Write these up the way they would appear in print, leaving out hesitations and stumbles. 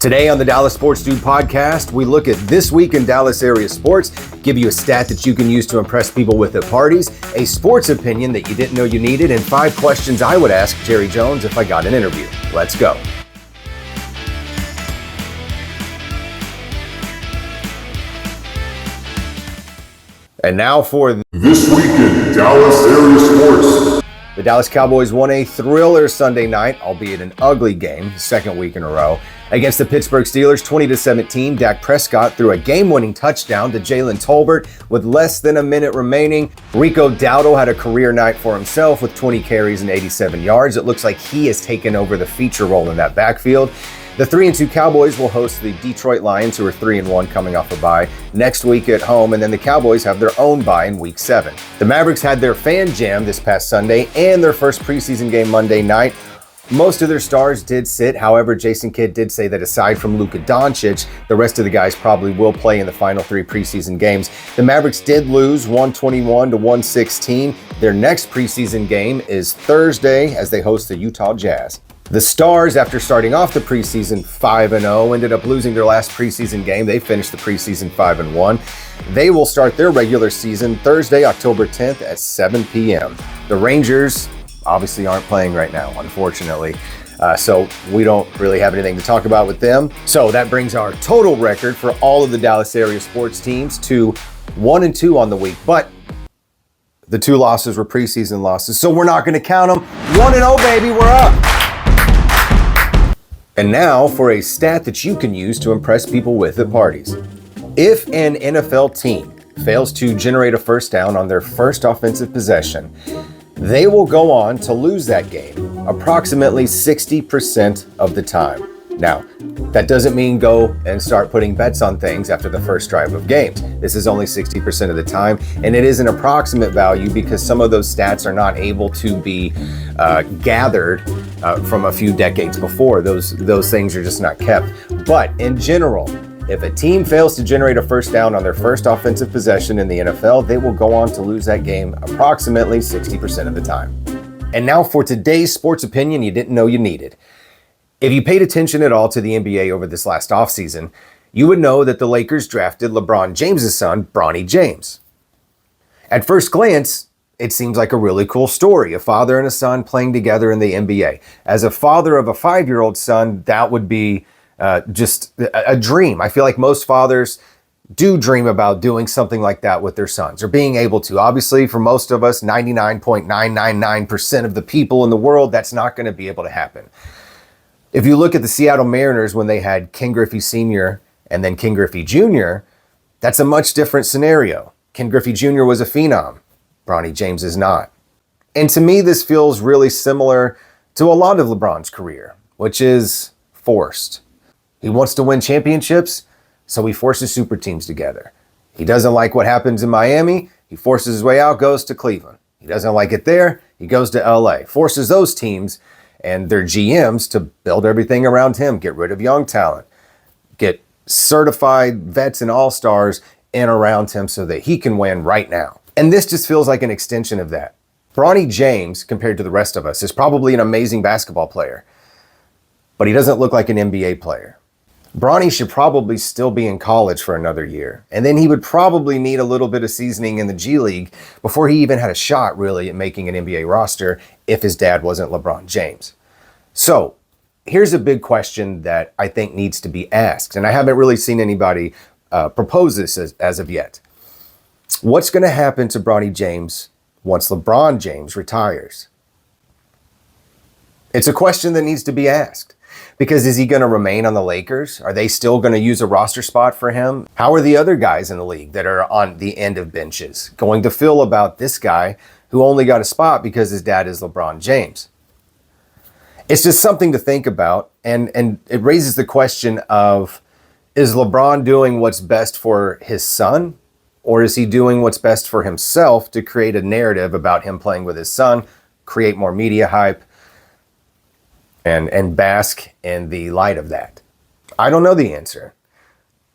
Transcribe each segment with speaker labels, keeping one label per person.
Speaker 1: Today on the Dallas Sports Dude podcast, we look at this week in Dallas area sports, give you a stat that you can use to impress people with at parties, a sports opinion that you didn't know you needed, and 5 questions I would ask Jerry Jones if I got an interview. Let's go. And now for
Speaker 2: This Week in Dallas Area Sports.
Speaker 1: The Dallas Cowboys won a thriller Sunday night, albeit an ugly game, second week in a row, against the Pittsburgh Steelers, 20-17. Dak Prescott threw a game-winning touchdown to Jalen Tolbert with less than a minute remaining. Rico Dowdle had a career night for himself with 20 carries and 87 yards. It looks like he has taken over the feature role in that backfield. The 3-2 Cowboys will host the Detroit Lions, who are 3-1 coming off a bye, next week at home, and then the Cowboys have their own bye in Week 7. The Mavericks had their fan jam this past Sunday and their first preseason game Monday night. Most of their stars did sit. However, Jason Kidd did say that aside from Luka Doncic, the rest of the guys probably will play in the final 3 preseason games. The Mavericks did lose 121-116. Their next preseason game is Thursday as they host the Utah Jazz. The Stars, after starting off the preseason 5-0, ended up losing their last preseason game. They finished the preseason 5-1. They will start their regular season Thursday, October 10th at 7 p.m. The Rangers obviously aren't playing right now, unfortunately. So we don't really have anything to talk about with them. So that brings our total record for all of the Dallas area sports teams to 1-2 on the week. But the 2 losses were preseason losses, so we're not going to count them. 1-0, baby, we're up. And now for a stat that you can use to impress people with at parties. If an NFL team fails to generate a first down on their first offensive possession, they will go on to lose that game approximately 60% of the time. Now, that doesn't mean go and start putting bets on things after the first drive of games. This is only 60% of the time, and it is an approximate value because some of those stats are not able to be gathered from a few decades before. Those things are just not kept. But in general, if a team fails to generate a first down on their first offensive possession in the NFL, they will go on to lose that game approximately 60% of the time. And now for today's sports opinion you didn't know you needed. If you paid attention at all to the NBA over this last offseason, you would know that the Lakers drafted LeBron James' son, Bronny James. At first glance, it seems like a really cool story, a father and a son playing together in the NBA. As a father of a 5-year-old son, that would be just a dream. I feel like most fathers do dream about doing something like that with their sons or being able to. Obviously, for most of us, 99.999% of the people in the world, that's not going to be able to happen. If you look at the Seattle Mariners when they had Ken Griffey Sr. and then Ken Griffey Jr., that's a much different scenario. Ken Griffey Jr. was a phenom. Bronny James is not. And to me, this feels really similar to a lot of LeBron's career, which is forced. He wants to win championships, so he forces super teams together. He doesn't like what happens in Miami. He forces his way out, goes to Cleveland. He doesn't like it there. He goes to LA, forces those teams and their GMs to build everything around him, get rid of young talent, get certified vets and all-stars in around him so that he can win right now. And this just feels like an extension of that. Bronny James, compared to the rest of us, is probably an amazing basketball player, but he doesn't look like an NBA player. Bronny should probably still be in college for another year, and then he would probably need a little bit of seasoning in the G League before he even had a shot really at making an NBA roster if his dad wasn't LeBron James. So here's a big question that I think needs to be asked, and I haven't really seen anybody propose this as of yet. What's going to happen to Bronny James once LeBron James retires? It's a question that needs to be asked. Because is he going to remain on the Lakers? Are they still going to use a roster spot for him? How are the other guys in the league that are on the end of benches going to feel about this guy who only got a spot because his dad is LeBron James? It's just something to think about, and it raises the question of, is LeBron doing what's best for his son, or is he doing what's best for himself to create a narrative about him playing with his son, create more media hype, and bask in the light of that? I don't know the answer,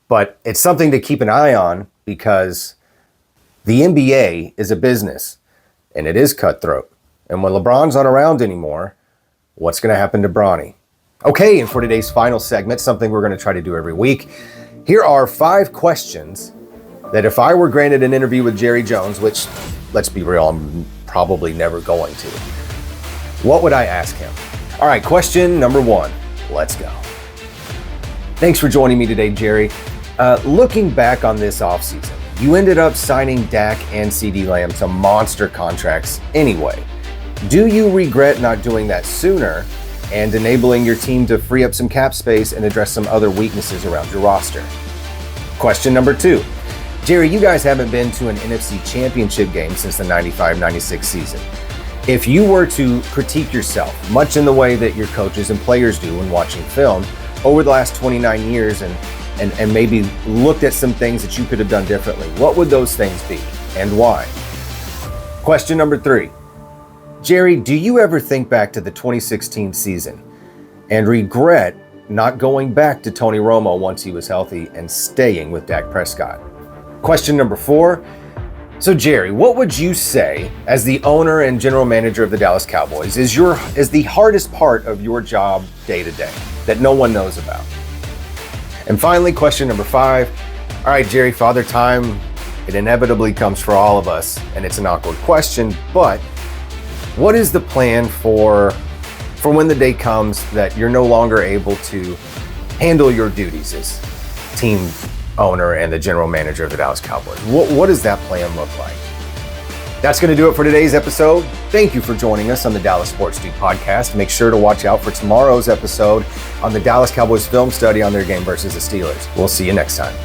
Speaker 1: but it's something to keep an eye on because the NBA is a business and it is cutthroat. And when LeBron's not around anymore, what's going to happen to Bronny? Okay, and for today's final segment, something we're going to try to do every week, here are 5 questions that if I were granted an interview with Jerry Jones, which, let's be real, I'm probably never going to, what would I ask him? All right, question number 1. Let's go. Thanks for joining me today, Jerry. Looking back on this offseason, you ended up signing Dak and CeeDee Lamb to monster contracts anyway. Do you regret not doing that sooner and enabling your team to free up some cap space and address some other weaknesses around your roster? Question number 2. Jerry, you guys haven't been to an NFC Championship game since the 95-96 season. If you were to critique yourself, much in the way that your coaches and players do when watching film, over the last 29 years and maybe looked at some things that you could have done differently, what would those things be and why? Question number 3. Jerry, do you ever think back to the 2016 season and regret not going back to Tony Romo once he was healthy and staying with Dak Prescott? Question number 4. So Jerry, what would you say as the owner and general manager of the Dallas Cowboys is the hardest part of your job day to day that no one knows about? And finally, question number 5. All right, Jerry, Father Time, it inevitably comes for all of us, and it's an awkward question, but what is the plan for when the day comes that you're no longer able to handle your duties as team owner and the general manager of the Dallas Cowboys? What does that plan look like? That's going to do it for today's episode. Thank you for joining us on the Dallas Sports Dude podcast. Make sure to watch out for tomorrow's episode on the Dallas Cowboys film study on their game versus the Steelers. We'll see you next time.